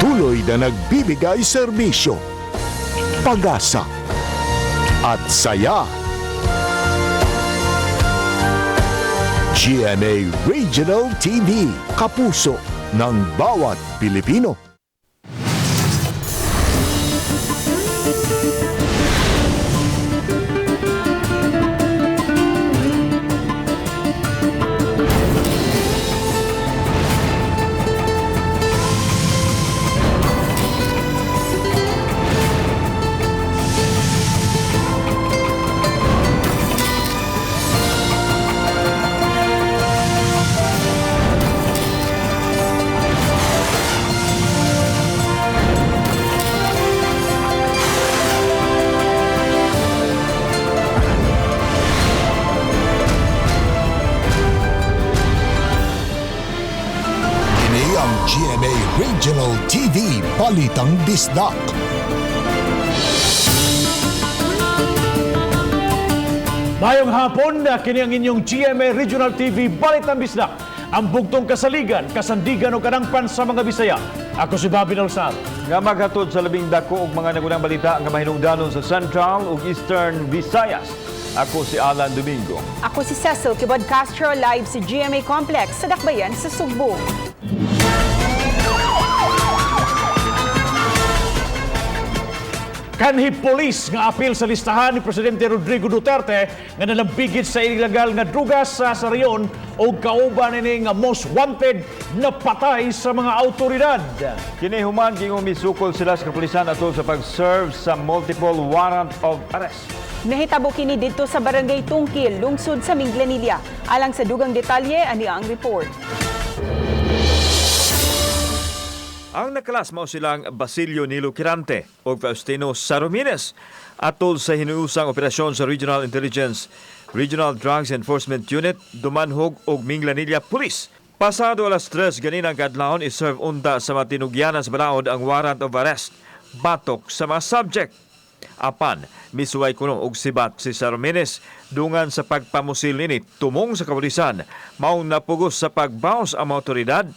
Patuloy na nagbibigay serbisyo, pag-asa at saya. GMA Regional TV, kapuso ng bawat Pilipino. GMA Regional TV, Balitang Bisdak. Mayong hapon, kini ang inyong GMA Regional TV, Balitang Bisdak. Ang bugtong kasaligan, kasandigan o kanangpan sa mga Bisaya. Ako si Bobby Nolsal. Nga maghatod sa labing dako og mga nagunang balita nga mahinungdanon sa Central ug Eastern Visayas. Ako si Alan Domingo. Ako si Cecil Kibod Castro, live sa GMA Complex sa Dakbayan sa Sugbo. Kanhi polis nga apil sa listahan ni Presidente Rodrigo Duterte nga nalambigit sa ilegal nga drugas sa Sarayon o kauban ini nga most wanted na patay sa mga autoridad. Kini human gingong misukol sila sa kapulisan atol sa pag-serve sa multiple warrant of arrest. Nahitabo kini dito sa Barangay Tungkil, lungsod sa Minglanilla. Alang sa dugang detalye, ani ang report. Ang nakalas mao silang Basilio Nilo Quirante o Faustino Saromines atol sa hinuusang operasyon sa Regional Intelligence, Regional Drugs Enforcement Unit, Dumanhog ug Minglanilla Police. Pasado alas 3 ganinang kadlawon iserve unta sa matinugyanan sa balaod ang warrant of arrest batok sa mga subject. Apan, misuway kuno og sibat si Saromines dungan sa pagpamusil nini tumong sa kapulisan maong napugos sa pagbaos ang mga otoridad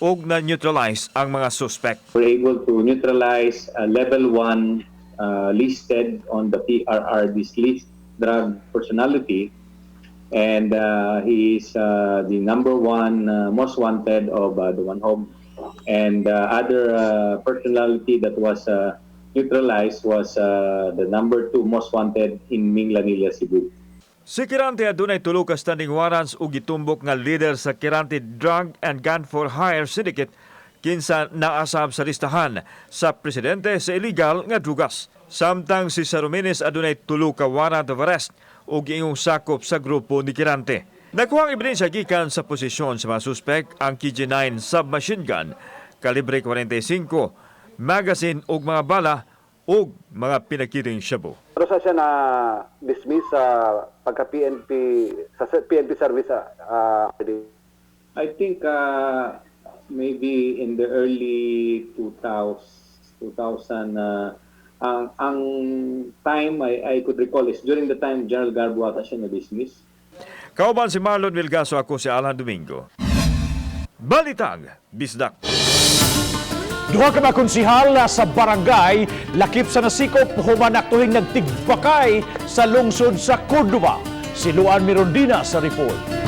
ug na-neutralize ang mga suspect. We're able to neutralize level 1 listed on the PRRD's list drug personality, and he is the number one most wanted of the one home, and other personality that was neutralized was the number 2 most wanted in Minglanilla, Cebu. Si Quirante adunay tulo ka standing warrants ug gitumbok nga leader sa Quirante Drug and Gun for Hire Syndicate kinsa naasab sa listahan sa presidente sa illegal nga drugas. Samtang si Saromines adunay tulo ka warrant of arrest ug giingong sakop sa grupo ni Quirante. Nakuha ang ebidensya gikan sa posisyon sa mga suspect ang KG-9 submachine gun kalibre 45, magazine ug mga bala ug mga pinakiring shabu. Pero sa siya na dismiss sa pagka-PNP sa PNP service I think maybe in the early 2000 ang time I could recall is during the time General Garbo ata siya na-dismiss. Kauban si Marlon Wilgaso, ako si Alan Domingo. Balitang Bisdak. Duha ka mga konsihal sa barangay lakip sa nasikop human aktuhing nagtigbakay sa lungsod sa Cordova. Si Luan Mirondina sa report.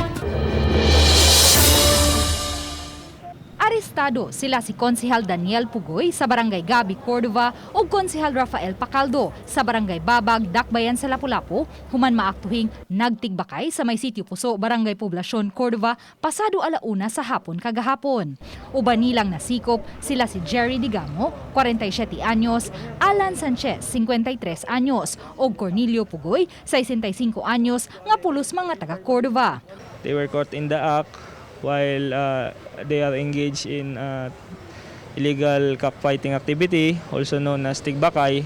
Arestado sila si Konsehal Daniel Pugoy sa Barangay Gabi, Cordova ug Konsehal Rafael Pacaldo sa Barangay Babag, Dakbayan sa Lapu-Lapu human maaktuhing nagtigbakay sa may sitio Puso, Barangay Poblasyon, Cordova pasado alauna sa hapon kagahapon. Uban nilang nasikop sila si Jerry Digamo, 47 anyos, Alan Sanchez, 53 anyos ug Cornelio Pugoy, 65 anyos nga pulos mga taga Cordova. They were caught in the act while they are engaged in illegal cockfighting activity, also known as tigbakay.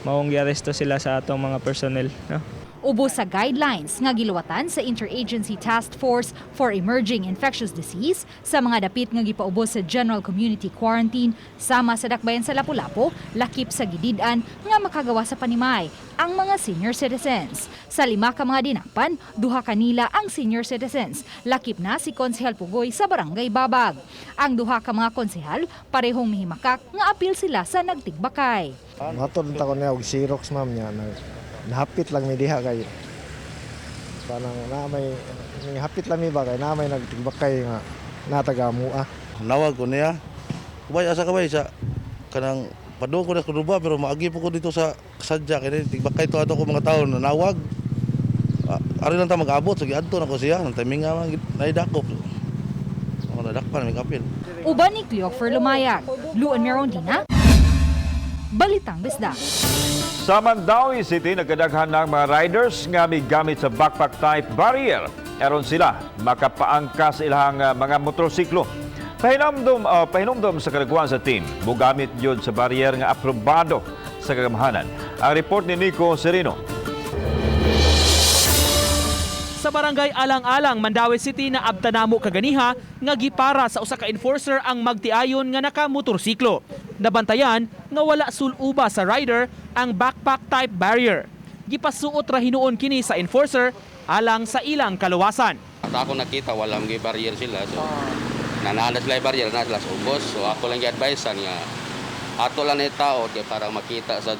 Maong giaresto sila sa atong mga personnel. No? Ubos sa guidelines nga giluwatan sa Interagency Task Force for Emerging Infectious Disease sa mga dapit nga gipaubos sa General Community Quarantine sama sa dakbayan sa Lapu-Lapu, lakip sa gididan nga makagawa sa panimay ang mga senior citizens. Sa 5 ka mga dinakpan, 2 kanila ang senior citizens. Lakip na si Konsehal Pugoy sa Barangay Babag. Ang 2 ka mga konsehal parehong mihimakak nga apil sila sa nagtigbakay. Matod ta ko niya og Xerox ma'am niya nahapit lang mi diha kay parang na may hapit lang mi ba kay na may nagtigbakay nga natagamua. Nawag ko niya. Kubay asa kabay sa kanang padung ko na kuruba pero maagi po ko dito sa sadya kay tigbakay to ato ko mga tawo na nawag. Ari lang ta mag-abot sige adto na ko siya nang timing nga naidakop. Ako nadakpan mi kapil. Uban ni Cleofer Lumayag, Luan Merondina, Balitang Bisdak. Sa Mandaue City, nagkadaghan ng mga riders nga may gamit sa backpack type barrier. Eron sila makapaangkas ilang mga motorsiklo. Pahinomdom sa kalaguan sa team, mugamit yun sa barrier nga aprobado sa kagamahanan. Ang report ni Nico Serino. Sa barangay Alang-Alang, Mandaue City na abtanamo kaganiha nga gipara sa usa ka enforcer ang magtiayon nga naka-motorsiklo. Nabantayan nga wala suluba sa rider ang backpack type barrier. Gipasuot ra hinuon kini sa enforcer alang sa ilang kaluwasan. Ako nakita walang barrier sila. So nanana sila barrier na sila ubos. So ako lang gi-advise nga ato lang ni tao para makita sa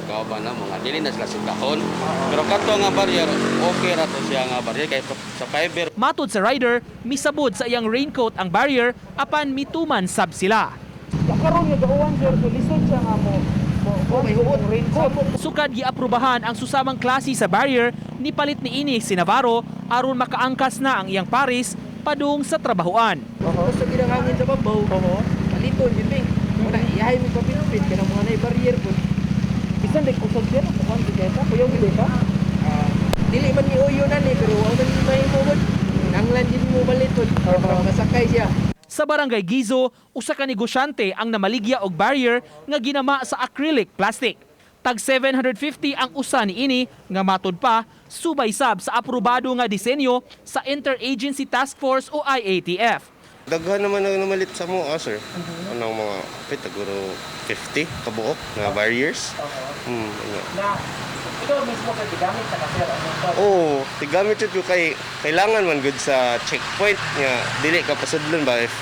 kauban na mga dili na sila sindahon. Pero kato nga barrier, okay ra to siya nga barrier kay sa fiber. Matud sa rider, misabod sa iyang raincoat ang barrier apan mituman sab sila. Karon nga gawon sir, so lisod siya nga mo. May huot raincoat. Sukad giaprubahan ang susamang klase sa barrier ni palit ni ini si Navarro aron makaangkas na ang iyang paris padung sa trabahoan. Basta ginangangin sa babaw, paliton yun wala iyahay mo kapilpit kanang mga nay barrier po. Bisan de kusog sir, kuan bigeta, kuyaw gid ka. Dili man ni uyo na ni pero wala man may mo. Nanglan din mo baliton para masakay siya. Sa barangay Gizo, usa ka negosyante ang namaligya og barrier nga ginama sa acrylic plastic. Tag 750 ang usa ni ini nga matud pa subay sab sa aprobado nga disenyo sa Interagency Task Force o IATF. Daghan naman ang namalit sa mo, sir. Anong mga pitaguro 50 kabuok nga barriers. Na ikaw mismo kay tigamit sa kasir Oo, tigamit ito kay kailangan man good sa checkpoint nga dili ka pasudlon ba if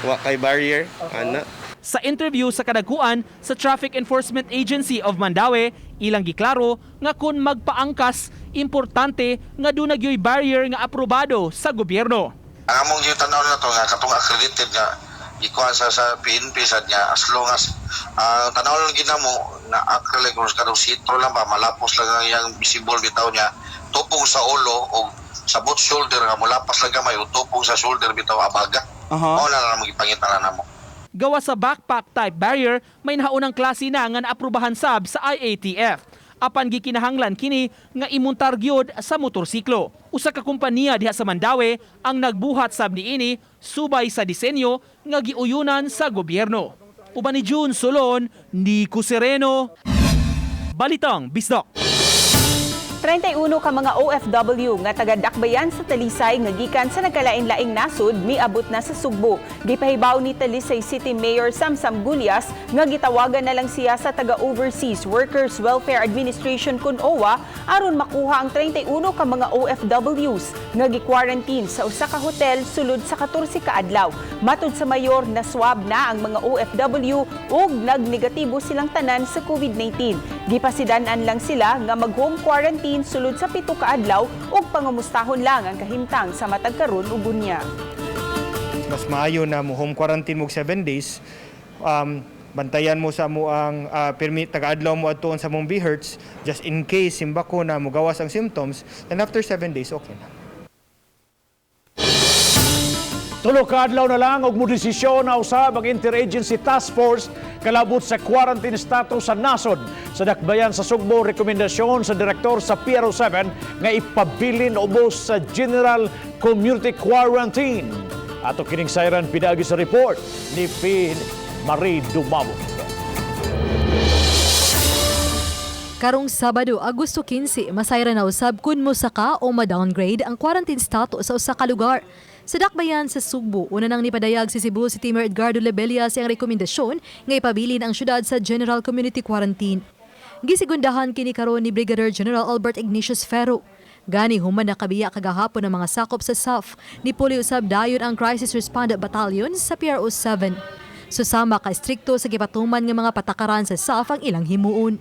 wa kay barrier ana. Sa interview sa kadagkuan sa Traffic Enforcement Agency of Mandaue, ilang giklaro nga kun magpaangkas, importante nga dunagyoy barrier nga aprobado sa gobyerno. Ang among gitanaw na to nga katong accredited nga ikuha sa PNP sad niya as long as tanaw lang ginamo na acrylic or kadong sitro lang ba malapos lang ang iyang visible bitaw niya tupong sa ulo o sa both shoulder nga mulapas lang gamay o tupong sa shoulder bitaw abaga. Mao na lang magipangita na namo. Gawa sa backpack type barrier, may nahaunang klase na nga naaprubahan sab sa IATF. Apan gikinahanglan kini nga imuntar gyud sa motorsiklo. Usa ka kompanya diha sa Mandaue ang nagbuhat sab niini subay sa disenyo nga giuyunan sa gobyerno. Uban ni June Solon, Nico Sereno, Balitang Bisdak. 31 ka mga OFW nga taga-dakbayan sa Talisay nga gikan sa nagkalain-laing nasud miabot na sa Sugbo. Gipahibaw ni Talisay City Mayor Samsam Gulyas nga gitawagan na lang siya sa taga-Overseas Workers Welfare Administration kun OWA aron makuha ang 31 ka mga OFWs nga gi-quarantine sa usa ka hotel sulod sa 14 ka adlaw. Matud sa mayor na swab na ang mga OFW ug nagnegatibo silang tanan sa COVID-19. Gipasidan-an lang sila nga mag-home quarantine sulod sa 7 ka adlaw ug pangumustahon lang ang kahimtang sa matag karon ug unya. Mas maayo na mo home quarantine mo 7 days. Bantayan mo sa mo ang permit taga-adlaw mo adtuon sa mong BHERTS just in case simbako na mo gawas ang symptoms, and after 7 days okay na. Tulo ka adlaw na lang og modesisyon na usab ang Interagency Task Force kalabot sa quarantine status sa nasod. Sa dakbayan sa Sugbo, rekomendasyon sa direktor sa PRO7 nga ipabilin ubos sa General Community Quarantine. Ato kining sayran pinaagi sa report ni Marie Dumamo. Karong Sabado, Agosto 15, masayra na usab kun mosaka o ma-downgrade ang quarantine status sa usa ka lugar. Sa dakbayan sa Sugbo, una nang nipadayag si Cebu City Mayor Edgardo Lebella sa rekomendasyon nga ipabilin ang syudad sa General Community Quarantine. Gisigundahan kini karon ni Brigadier General Albert Ignatius Ferro. Gani human nakabiya kagahapon ang mga sakop sa SAF ni puli usab dayon ang Crisis Responder Battalion sa PRO 7. Susama ka strikto sa gipatuman nga mga patakaran sa SAF ang ilang himuon.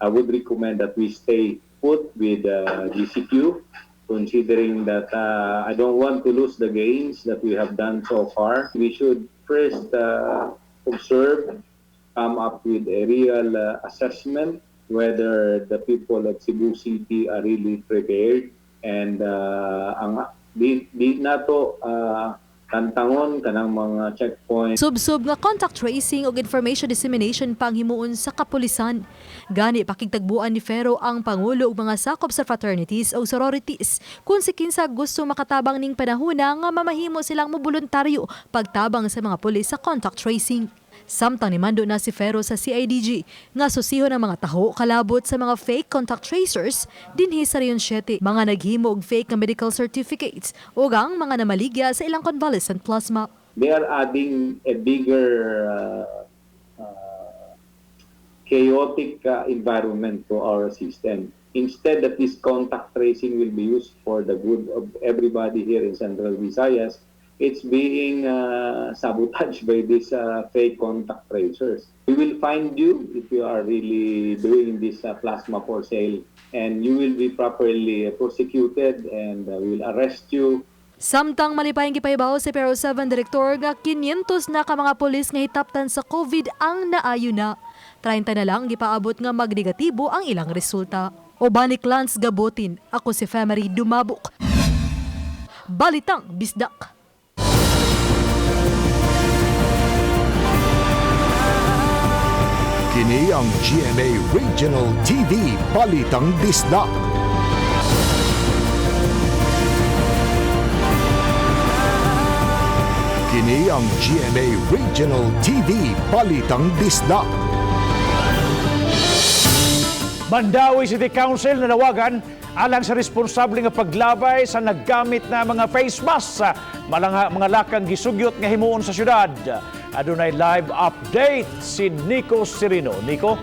I would recommend that we stay put with GCQ, considering that I don't want to lose the gains that we have done so far. We should first observe, come up with a real assessment whether the people of Cebu City are really prepared, and di nato tantangon kanang mga checkpoint. Subsub nga contact tracing o information dissemination pang himuon sa kapulisan. Gani pakigtagbuan ni Ferro ang pangulo ug mga sakop sa fraternities o sororities kung si kinsa gusto makatabang ning panahona nga mamahimo silang moboluntaryo pagtabang sa mga pulis sa contact tracing. Samtang nimando na si Ferro sa CIDG nga susihon ang mga taho kalabot sa mga fake contact tracers dinhi sa Rion 7, mga naghimo og fake nga medical certificates ug ang mga namaligya sa ilang convalescent plasma. They are adding a bigger chaotic environment to our system. Instead that this contact tracing will be used for the good of everybody here in Central Visayas, it's being sabotaged by these fake contact tracers. We will find you if you are really doing this plasma for sale, and you will be properly prosecuted and we will arrest you. Samtang malipayang gipahibaw si PRO 7 Director nga 500 na ka mga pulis nga hitaptan sa COVID ang naayo na. 30 na lang gipaabot nga magnegatibo ang ilang resulta. Obanik Lance Gabotin, ako si Femery Dumabok. Balitang Bisdak. Kini ang GMA Regional TV Balitang Bisdak. Kini ang GMA Regional TV Balitang Bisdak. Mandawi City Council nanawagan alang sa responsable nga paglabay sa naggamit na mga face mask sa mga lakang gisugyot nga himuon sa syudad. Adunay live update si Nico Sirino. Nico?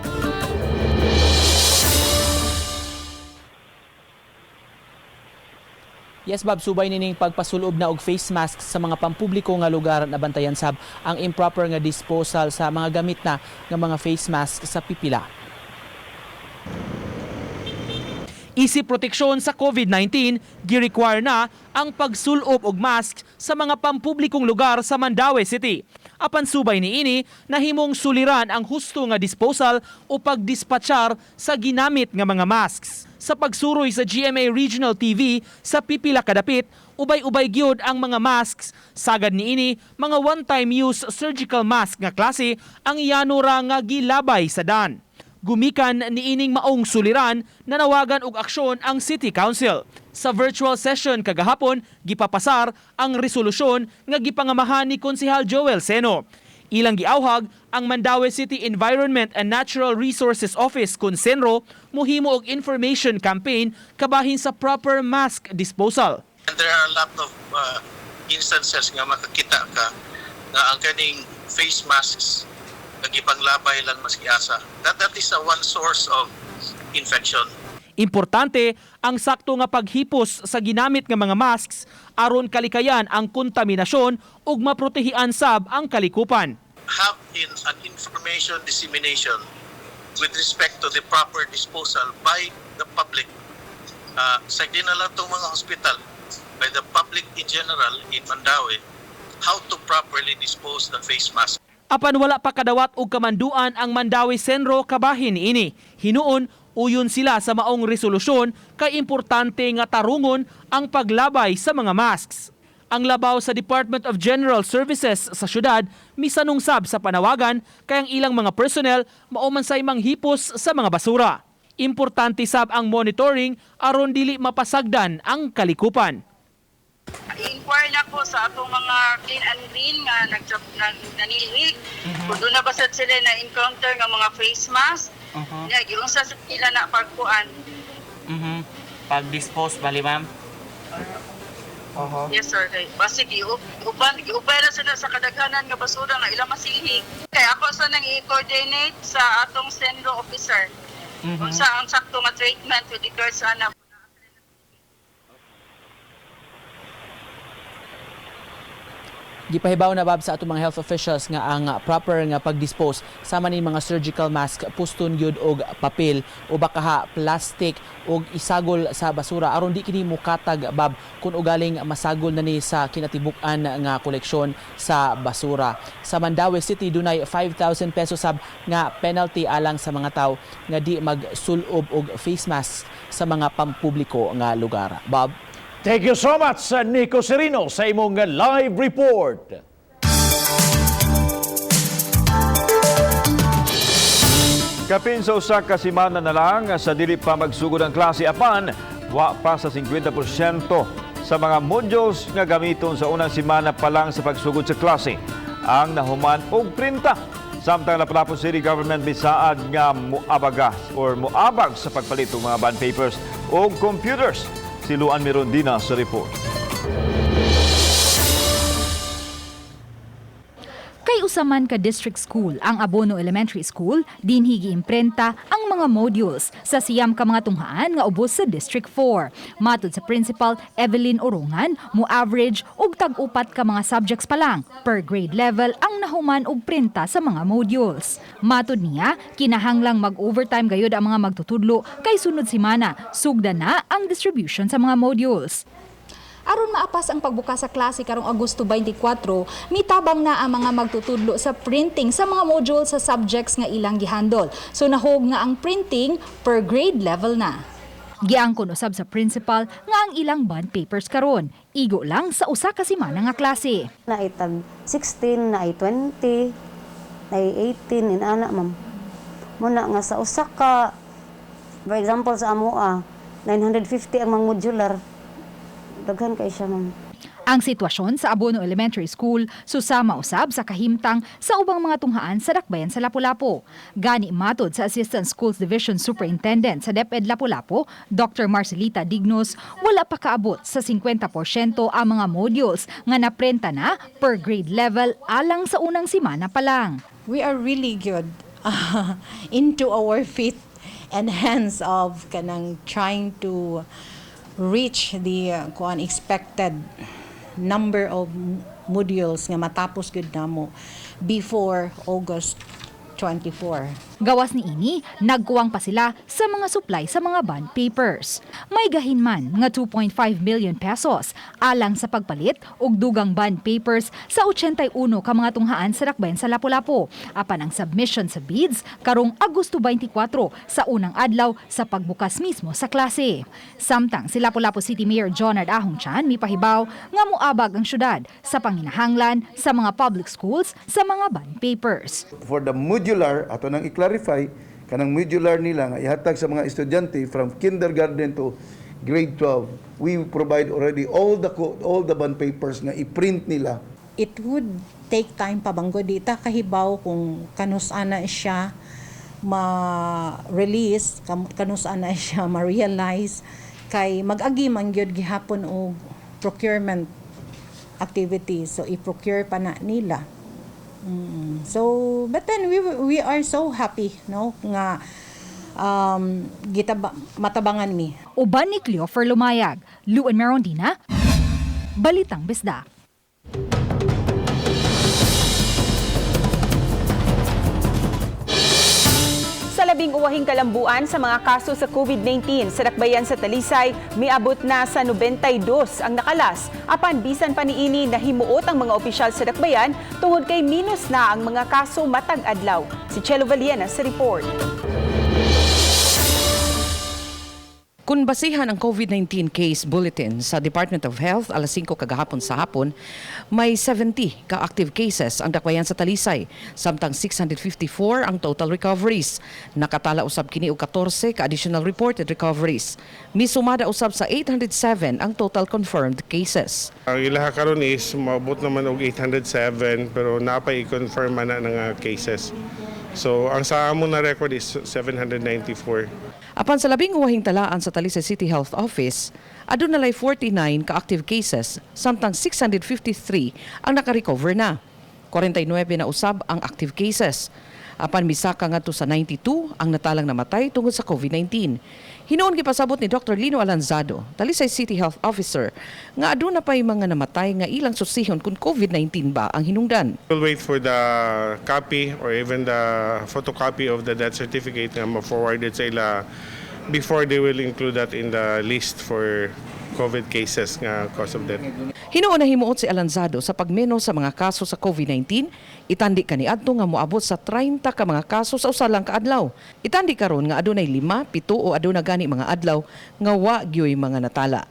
Yes, Bob, subay nining pagpasulob na og face mask sa mga pampubliko nga lugar na bantayan sab ang improper nga disposal sa mga gamit na nga mga face mask sa pipila. Isip proteksyon sa COVID-19, gi-require na ang pagsulob og mask sa mga pampublikong lugar sa Mandaue City. Apan subay niini, nahimong suliran ang husto nga disposal o pagdispatchar sa ginamit nga mga masks. Sa pagsuroy sa GMA Regional TV sa pipila kadapit, ubay-ubay gyud ang mga masks. Sagad niini, mga one-time use surgical mask nga klase ang iyanura nga gilabay sa dan. Gumikan niining maong suliran na nawagan og aksyon ang City Council. Sa virtual session kagahapon, gipapasar ang resolusyon nga gipangamahan ni Konsehal Joel Seno. Ilang giawhag ang Mandaue City Environment and Natural Resources Office Konsenro mohimo og information campaign kabahin sa proper mask disposal. And there are a lot of instances nga makakita ka na ang kaning face masks nagipanglabay lang maski asa. That is one source of infection. Importante ang sakto nga paghipos sa ginamit nga mga masks aron kalikayan ang kontaminasyon ug maprotehian sab ang kalikupan. Have an information dissemination with respect to the proper disposal by the public. Sa na lang itong mga hospital, by the public in general in Mandaue, how to properly dispose the face mask. Apan wala pa kadawat og kamanduan ang Mandaue Senro kabahin ini. Hinuon uyon sila sa maong resolusyon kay importante nga tarungon ang paglabay sa mga masks. Ang labaw sa Department of General Services sa syudad misanungsab sa panawagan kay ang ilang mga personnel mao man say manghipos sa mga basura. Importante sab ang monitoring aron dili mapasagdan ang kalikupan. I-inquire na ko sa atong mga clean and green nga nanilhig. Kung doon na basad sila na encounter ng mga face mask, Nga giunsa sa pila na pagkuan. Pag-dispose bali ma'am. Yes sir. Kay basi giubay na sila sa kadaghanan nga basura nga ilang masilhig. Kay ako sa nang i-coordinate sa atong sendo officer. Kung sa ang sakto nga treatment with regards sa anak. Gipahibaw na bab sa ato mga health officials nga ang proper nga pag-dispose sama ni mga surgical mask, puston gyud og papel o baka plastic og isagol sa basura aron di kini mukatag bab kun ugaling masagol na ni sa kinatibuk-an nga koleksyon sa basura. Sa Mandaue City dunay 5,000 pesos sab nga penalty alang sa mga tawo nga di magsulob og face mask sa mga pampubliko nga lugar. Bob. Thank you so much, Nico Serino, sa imong live report. Kapin sa usa ka semana na lang sa dili pa magsugod ang klase apan wa pa sa 50% sa mga modules nga gamiton sa unang semana pa lang sa pagsugod sa klase ang nahuman og printa. Samtang Lapu-Lapu City Government bisaad nga muabag sa pagpalit og mga bond papers o computers. Si Luan Mirondina sa report. Kay usaman ka district school ang Abono Elementary School, dinhi giimprenta ang mga modules sa siyam ka mga tunghaan nga ubos sa District 4. Matod sa Principal Evelyn Orongan, mo-average og tag-upat ka mga subjects pa lang per grade level ang nahuman og printa sa mga modules. Matod niya, kinahanglang mag-overtime gayud ang mga magtutudlo kay sunod semana sugda na ang distribution sa mga modules. Aron maapas ang pagbukas sa klase karong Agosto 24, mitabang na ang mga magtutudlo sa printing sa mga module sa subjects nga ilang gihandol. So nahog nga ang printing per grade level na. Giangkon usab sa principal nga ang ilang bond papers karon igo lang sa usa ka semana nga klase. Naay tag 16, naay 20, naay 18 inana ma'am. Muna nga sa usa ka, for example sa amoa, 950 ang mga modular. Daghan kay siya ma'am. Ang sitwasyon sa Abono Elementary School susama usab sa kahimtang sa ubang mga tunghaan sa dakbayan sa Lapu-Lapu. Gani matod sa Assistant Schools Division Superintendent sa DepEd Lapu-Lapu, Dr. Marcelita Dignos, wala pa kaabot sa 50% ang mga modules nga naprenta na per grade level alang sa unang semana pa lang. We are really good into our feet and hands of kanang trying to reach the expected number of modules nga matapos gud namo before August 24. Gawas ni ini, nagkuwang pa sila sa mga supply sa mga bond papers. May gahinman nga 2.5 million pesos alang sa pagpalit og dugang bond papers sa 81 ka mga tunghaan sa dakbayan sa Lapu-Lapu. Apan ang submission sa bids karong Agosto 24 sa unang adlaw sa pagbukas mismo sa klase. Samtang si Lapu-Lapu City Mayor Jonard Ahong Chan mipahibaw nga moabag ang syudad sa panginahanglan sa mga public schools sa mga bond papers. For the modular, ato nang i-clarify, kanang modular nila nga ihatag sa mga estudyante from kindergarten to grade 12, we provide already all the bond papers nga i-print nila. It would take time pa banggo dita kahibaw kung kanus-ana siya ma-release, kanus-ana siya ma-realize, kay mag-agi man gyud gihapon og procurement activities, so i-procure pa na nila. So, but then we are so happy, no, nga matabangan mi. Uban ni Cleofer Lumayag, Luan Mirondina, Balitang Bisdak. Sa labing uwahing kalambuan sa mga kaso sa COVID-19 sa dakbayan sa Talisay, miabot na sa 92 ang nakalas. Apan bisan pa niini nahimuot ang mga opisyal sa dakbayan tungod kay minus na ang mga kaso matag adlaw. Si Chelo Valiena sa report. Kung basihan ang COVID-19 case bulletin sa Department of Health alas 5 kagahapon sa hapon, may 70 ka-active cases ang dakbayan sa Talisay, samtang 654 ang total recoveries. Nakatala usab kini og 14 ka additional reported recoveries. Misumada usab sa 807 ang total confirmed cases. Ang ilaha karon is maabot naman og 807 pero napay i-confirm na nga cases. So ang sa amon na record is 794. Apan sa labing huwahing talaan sa Talisay City Health Office, adunay 49 ka-active cases, samtang 653 ang naka-recover na. 49 na usab ang active cases. Apan misaka ngadto sa 92 ang natalang namatay tungod sa COVID-19. Hinoon gipasabot ni Dr. Lino Alanzado, Talisay City Health Officer, nga aduna pay mga namatay nga ilang susihon kung COVID-19 ba ang hinungdan. We'll wait for the copy or even the photocopy of the death certificate nga ma-forwarded sa ila before they will include that in the list for COVID cases nga cause of death. Hinuon na himuot si Alanzado sa pagmenos sa mga kaso sa COVID-19, itandi kaniadto nga moabot sa 30 ka mga kaso sa usa lang ka adlaw. Itandi karon nga adunay 5, 7 o aduna gani mga adlaw nga wa gyoy mga natala.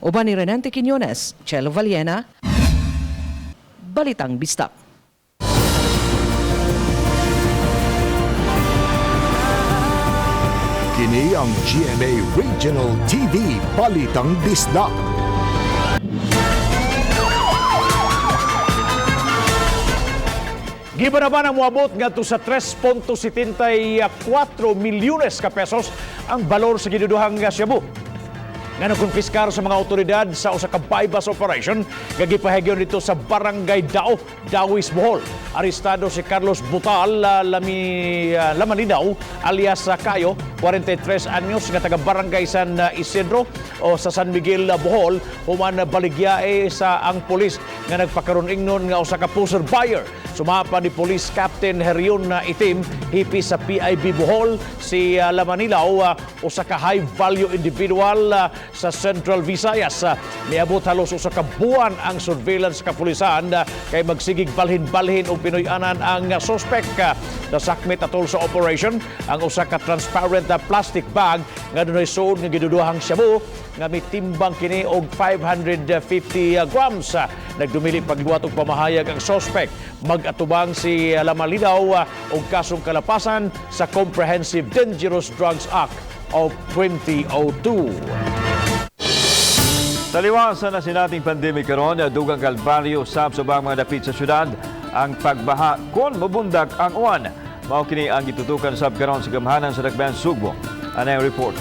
Uban ni Renante Quiñones, Chelo Valiena, Balitang Bisdak. Kini ang GMA Regional TV Balitang Bisdak. Giba naman ang muabot ngadto sa 3.74 milyones ka pesos ang balor sa giduduhang shabu. Nga nakumpiskar sa mga otoridad sa usa ka bypass operation nga gipahagyon dito sa Barangay Dao, Dawis, Bohol. Arestado si Carlos Butal Lamaninaw alias Kayo, 43 anyos nga taga Barangay San Isidro o sa San Miguel, Bohol, human baligyae sa ang pulis nga nagpakaron ingnon nga usa ka poster buyer. Sumapa ni Police Captain Herion Itim hipi sa PIB Bohol si Lamaninaw, usa ka high value individual sa Central Visayas. Miabot halos usa ka buwan ang surveillance kapulisan kay magsigig balhin-balhin o Pinoy-anan ang suspect. Nasakmit atol sa operation ang usa ka transparent plastic bag nga dunay suod nga giduduhang shabu nga mitimbang kini og 550 grams. Nagdumili pagluwat og pamahayag ang suspect. Mag-atubang si Lamalinaw og kasong kalapasan sa Comprehensive Dangerous Drugs Act of 2002. Taliwasan na sinating pandemic karon, dugang kalbaryo sab subang mga dapit sa syudad ang pagbaha kon mabundak ang uwan. Mao kini ang gitutukan sab karon sa gamhanan sa Dakbayan, Sugbo. Anay report.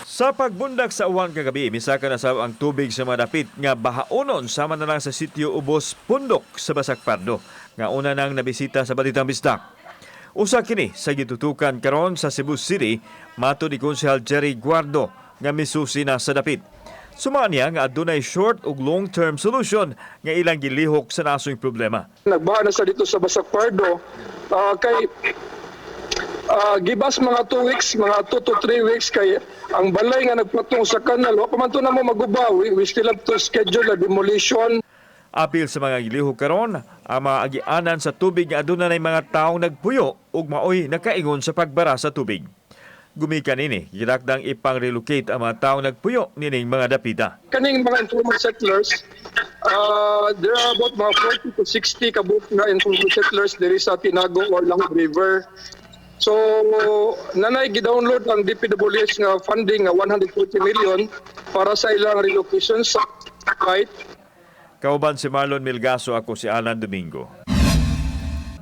Sa pagbundak sa uwan kagabi, misaka na sab ang tubig sa mga dapit nga bahaonon sama na lang sa sitio Ubos Pundok sa Basak Pardo nga una nang nabisita sa Balitang Bisdak. Usa kini sa gitutukan karon sa Cebu City, matud ni Konsehal Jerry Guardo nga misusi na sa dapit. Sumanya nga adunay short ug long-term solution nga ilang gilihok sa nasoy problema. Nagbaha na sa dito sa Basak Pardo kay gibas mga 2 weeks, mga 2 to 3 weeks kay ang balay nga nagpatong sa kanal. Wa pa man to na mo magubaw. We still have to schedule a demolition. Apil sa mga gilihok karon ang mga agianan sa tubig nga aduna nay mga taong nagpuyo ug maoy nakaingon sa pagbara sa tubig. Gumikan ini, gidakdang ipang-relocate ang mga taong nagpuyo nining mga dapita. Kaning mga informal settlers, there are about mga 40 to 60 kabuk na informal settlers diri sa Tinago or Lang River. So, nanay gidownload ang DPWH nga funding nga 140 million para sa ilang relocation sa site. Kauban si Marlon Milgaso, ako si Alan Domingo.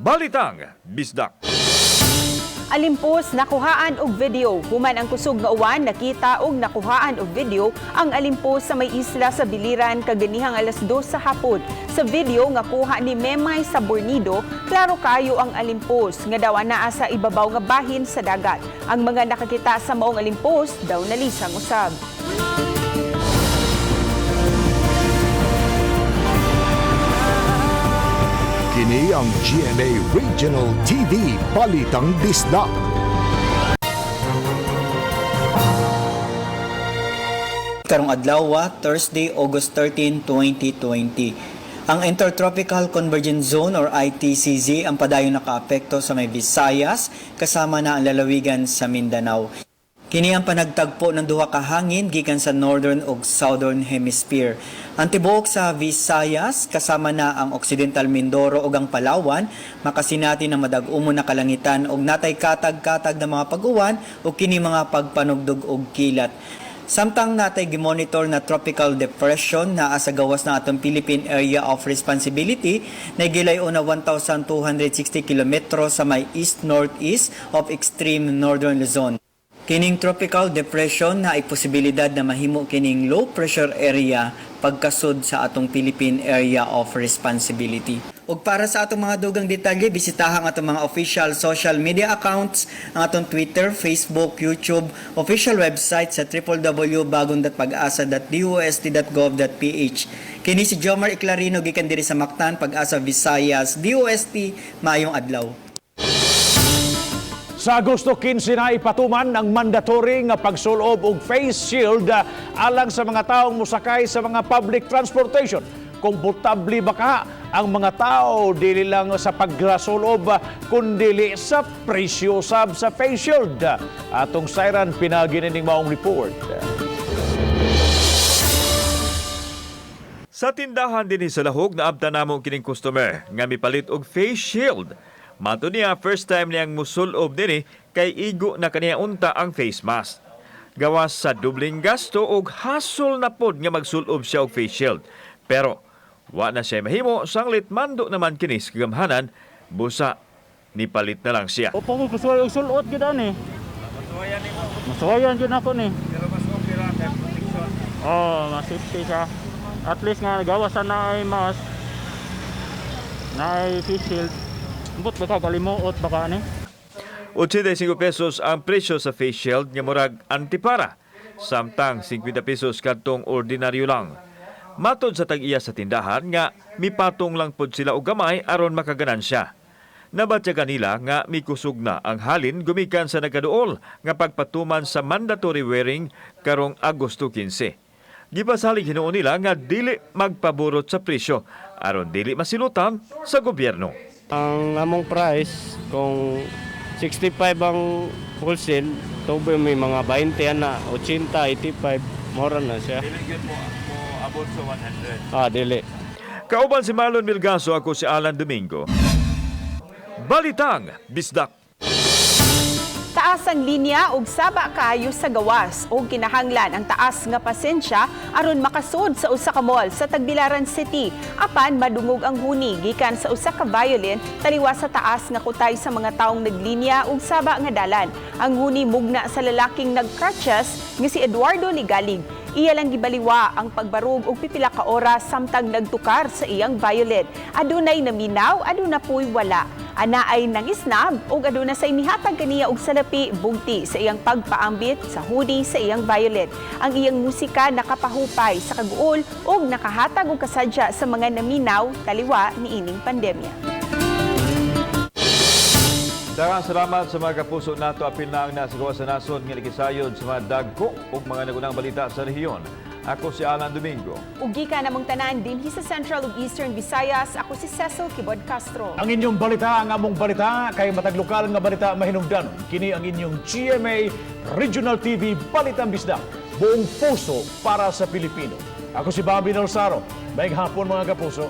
Balitang Bisdak. Alimpos nakuhaan og video. Human ang kusog nga uwan, nakita og nakuhaan og video ang alimpos sa may isla sa Biliran kaganihang alas 2 sa hapon. Sa video nga kuha ni Memay sa Bornido, klaro kayo ang alimpos nga daw anaa sa ibabaw nga bahin sa dagat. Ang mga nakakita sa maong alimpos daw nalisang usab. Kini ang GMA Regional TV Balitang Bisdak. Karong adlaw, Thursday, August 13, 2020. Ang Intertropical Convergence Zone or ITCZ ang padayon nakaapekto sa may Visayas kasama na ang lalawigan sa Mindanao. Kini ang panagtagpo ng duha ka hangin gikan sa northern ug southern hemisphere. Ang tibuok sa Visayas kasama na ang Occidental Mindoro ug ang Palawan makasinati na madag-umon na kalangitan ug natay katag-katag na mga pag-uwan ug kini mga pagpanugdog ug kilat. Samtang natay gimonitor na tropical depression na sa gawas ng atong Philippine Area of Responsibility na gilayo na 1,260 kilometro sa may east-northeast of extreme northern Luzon. Kining tropical depression na ay posibilidad na mahimo kining low pressure area pagkasud sa atong Philippine Area of Responsibility. Ug para sa atong mga dugang detalye, bisitahan ang atong mga official social media accounts, ang atong Twitter, Facebook, YouTube, official website sa www.bagon.pag-asa.dost.gov.ph. Kini si Jomar Iclarino gikan diri sa Mactan, Pag-asa, Visayas, DOST, maayong adlaw. Sa Agosto 15 na ipatuman ang mandatory nga pagsulob og face shield alang sa mga taong musakay sa mga public transportation. Komportable ba ka ang mga tao dili lang sa pagsulob kundi sa presyo sab sa face shield? Atong Siren pinaginining maong report. Sa tindahan din sa lahog na abta namong kining customer nga mipalit og face shield. Mato niya, first time niyang musulob din kay igo na kaniya unta ang face mask. Gawas sa dubling gasto og hasol na pod nga magsulob siya og face shield. Pero, wa na siya mahimo, sanglit mando naman kinis kagamhanan, busa, nipalit na lang siya. Opo ko gusto yung sulot gid ani. Masuwayan yun ako ni. Pero mas okay ra kay protection. Oh, mas safety siya. At least nga gawas na ay mask. Na ay face shield. But baka kalimuot baka ni. 85 pesos ang presyo sa face shield nga murag antipara. Samtang 50 pesos kadtong ordinaryo lang. Matod sa tag-iya sa tindahan nga mipatong lang pod sila og gamay aron makaganansya. Nabatyagan nila nga mikusog na ang halin gumikan sa nagaduol nga pagpatuman sa mandatory wearing karong Agosto 15. Gipasalig hinuon nila nga dili magpaborot sa presyo aron dili masilutan sa gobyerno. Ang among price kung 65 ang wholesale, tubo may mga 20 na 80, 85, mura na siya. Dili gyud mo abot sa 100. Dili. Kauban si Marlon Milgaso, ako si Alan Domingo. Balitang Bisdak. Taas ang linya og saba kaayo sa gawas og kinahanglan ang taas nga pasensya aron makasud sa usa ka mall sa Tagbilaran City apan madungog ang huni gikan sa usa ka violin taliwa sa taas nga kutay sa mga taong naglinya og saba nga dalan. Ang huni mugna sa lalaking nag-crutches nga si Eduardo Ligalig. Iya lang gibaliwa ang pagbarug og pipila ka oras samtang nagtukar sa iyang violin. Adunay naminaw, aduna puy wala. Ana ay nangisnab ug aduna say mihatag kaniya og salapi bugti sa iyang pagpaambit sa hudi sa iyang violin. Ang iyang musika nakapahupay sa kaguol ug nakahatag og kasadya sa mga naminaw taliwa niining pandemya. Daghang salamat sa mga kapuso nato apil na ang nasa gawas sa nason nga ligisayod sa mga dagko ug mga nagunang balita sa rehiyon. Ako si Alan Domingo. Ugi ka namang tanan dinhi sa Central ug Eastern Visayas. Ako si Cecil Kibod Castro. Ang inyong balita, ang among balita, kay matag lokal nga balita mahinungdan. Kini ang inyong GMA Regional TV Balitang Bisdak. Buong puso para sa Pilipino. Ako si Bobby Nalsaro. Maayong hapon mga kapuso.